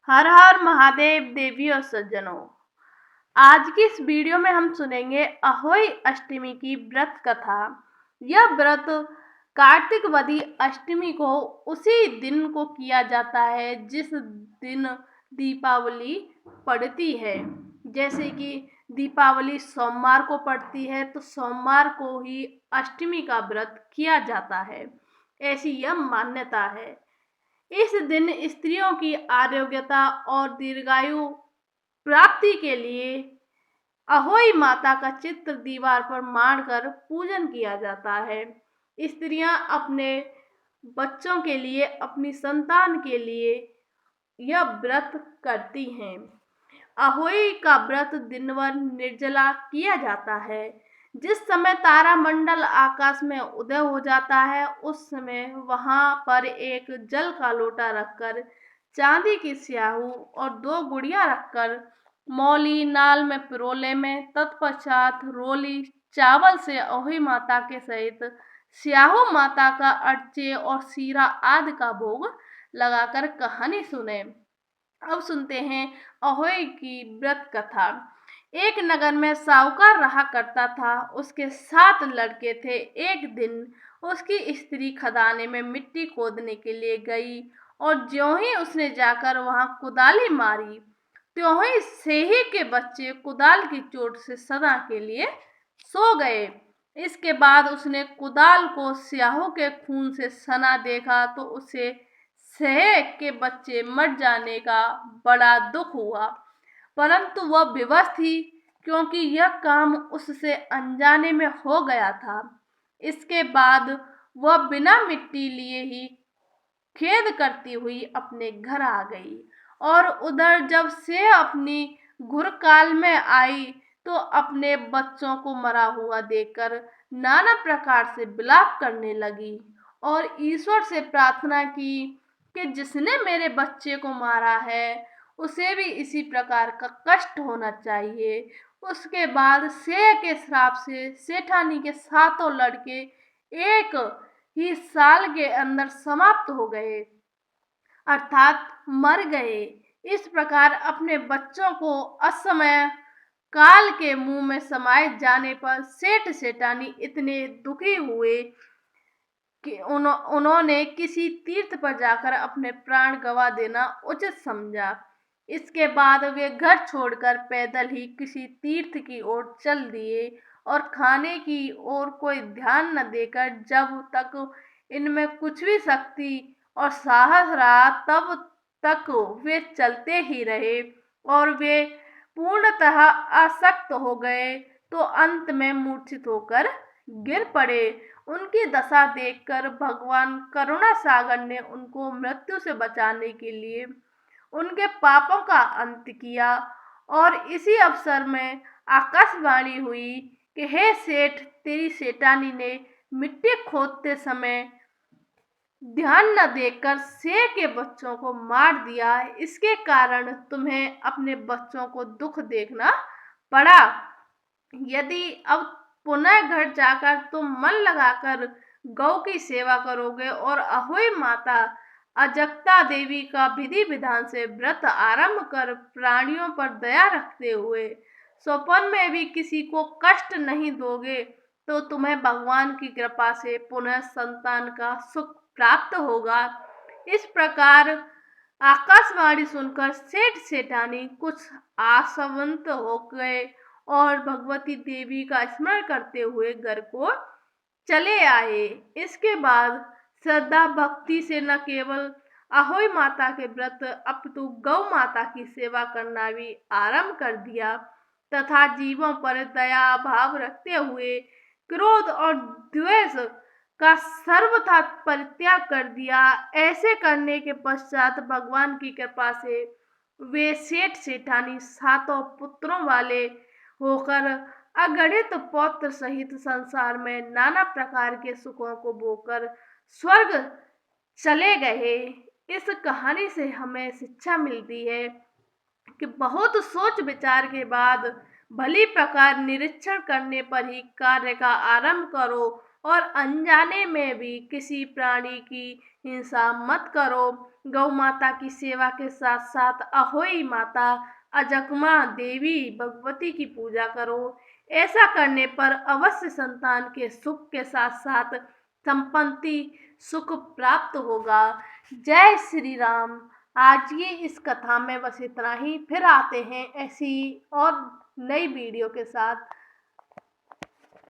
हर हर महादेव देवी और सज्जनों। आज की इस वीडियो में हम सुनेंगे अहोई अष्टमी की व्रत कथा। यह व्रत कार्तिक वदी अष्टमी को उसी दिन को किया जाता है जिस दिन दीपावली पड़ती है। जैसे कि दीपावली सोमवार को पड़ती है तो सोमवार को ही अष्टमी का व्रत किया जाता है, ऐसी यह मान्यता है। इस दिन स्त्रियों की आरोग्यता और दीर्घायु प्राप्ति के लिए अहोई माता का चित्र दीवार पर मारकर पूजन किया जाता है। स्त्रियां अपने बच्चों के लिए, अपनी संतान के लिए यह व्रत करती हैं। अहोई का व्रत दिन भर निर्जला किया जाता है। जिस समय तारामंडल आकाश में उदय हो जाता है उस समय वहां पर एक जल का लोटा रखकर चांदी की स्याहू और 2 गुड़िया रखकर मौली नाल में पिरोले में तत्पश्चात रोली चावल से अहोई माता के सहित स्याहू माता का अर्चे और सीरा आदि का भोग लगाकर कहानी सुने। अब सुनते हैं अहोई की व्रत कथा। एक नगर में साहूकार रहा करता था। उसके 7 लड़के थे। एक दिन उसकी स्त्री खदाने में मिट्टी खोदने के लिए गई और ज्यों ही उसने जाकर वहां कुदाली मारी त्यों ही सेही के बच्चे कुदाल की चोट से सदा के लिए सो गए। इसके बाद उसने कुदाल को स्याहू के खून से सना देखा तो उसे सेह के बच्चे मर जाने का बड़ा दुख हुआ, परंतु वह विवश थी क्योंकि यह काम उससे अनजाने में हो गया था। इसके बाद वह बिना मिट्टी लिए ही खेद करती हुई अपने घर आ गई और उधर जब से अपनी घुरकाल में आई तो अपने बच्चों को मरा हुआ देखकर नाना प्रकार से विलाप करने लगी और ईश्वर से प्रार्थना की कि जिसने मेरे बच्चे को मारा है उसे भी इसी प्रकार का कष्ट होना चाहिए। उसके बाद सेठ के श्राप से सेठानी के 7 लड़के एक ही साल के अंदर समाप्त हो गए, अर्थात मर गए। इस प्रकार अपने बच्चों को असमय काल के मुंह में समाये जाने पर सेठ सेठानी इतने दुखी हुए कि उन्होंने किसी तीर्थ पर जाकर अपने प्राण गंवा देना उचित समझा। इसके बाद वे घर छोड़कर पैदल ही किसी तीर्थ की ओर चल दिए और खाने की ओर कोई ध्यान न देकर जब तक इनमें कुछ भी शक्ति और साहस रहा तब तक वे चलते ही रहे और वे पूर्णतः आसक्त हो गए तो अंत में मूर्छित होकर गिर पड़े। उनकी दशा देखकर भगवान करुणा सागर ने उनको मृत्यु से बचाने के लिए उनके पापों का अंत किया और इसी अवसर में आकाशवाणी हुई कि हे सेठ, तेरी सेठानी ने मिट्टी खोदते समय ध्यान न देकर शेर के बच्चों को मार दिया। इसके कारण तुम्हें अपने बच्चों को दुख देखना पड़ा। यदि अब पुनः घर जाकर तुम मन लगाकर गौ की सेवा करोगे और अहोई माता अजक्ता देवी का विधि विधान से व्रत आरंभ कर प्राणियों पर दया रखते हुए स्वप्न में भी किसी को कष्ट नहीं दोगे तो तुम्हें भगवान की कृपा से पुनः संतान का सुख प्राप्त होगा। इस प्रकार आकाशवाणी सुनकर सेठ सेठानी कुछ आशावंत हो गए और भगवती देवी का स्मरण करते हुए घर को चले आए। इसके बाद श्रद्धा भक्ति से न केवल अहोई माता के व्रत अपितु गौ माता की सेवा करना भी आरंभ कर दिया तथा जीवों पर दया भाव रखते हुए क्रोध और द्वेष का सर्वथा परित्याग कर दिया। ऐसे करने के पश्चात भगवान की कृपा से वे सेठ सेठानी 7 पुत्रों वाले होकर अगणित पौत्र सहित संसार में नाना प्रकार के सुखों को भोगकर स्वर्ग चले गए। इस कहानी से हमें शिक्षा मिलती है कि बहुत सोच विचार के बाद भली प्रकार निरीक्षण करने पर ही कार्य का आरंभ करो और अनजाने में भी किसी प्राणी की हिंसा मत करो। गौ माता की सेवा के साथ साथ अहोई माता, अजकमा देवी, भगवती की पूजा करो। ऐसा करने पर अवश्य संतान के सुख के साथ साथ संपत्ति सुख प्राप्त होगा। जय श्री राम। आज की इस कथा में बस इतना ही। फिर आते हैं ऐसी और नई वीडियो के साथ।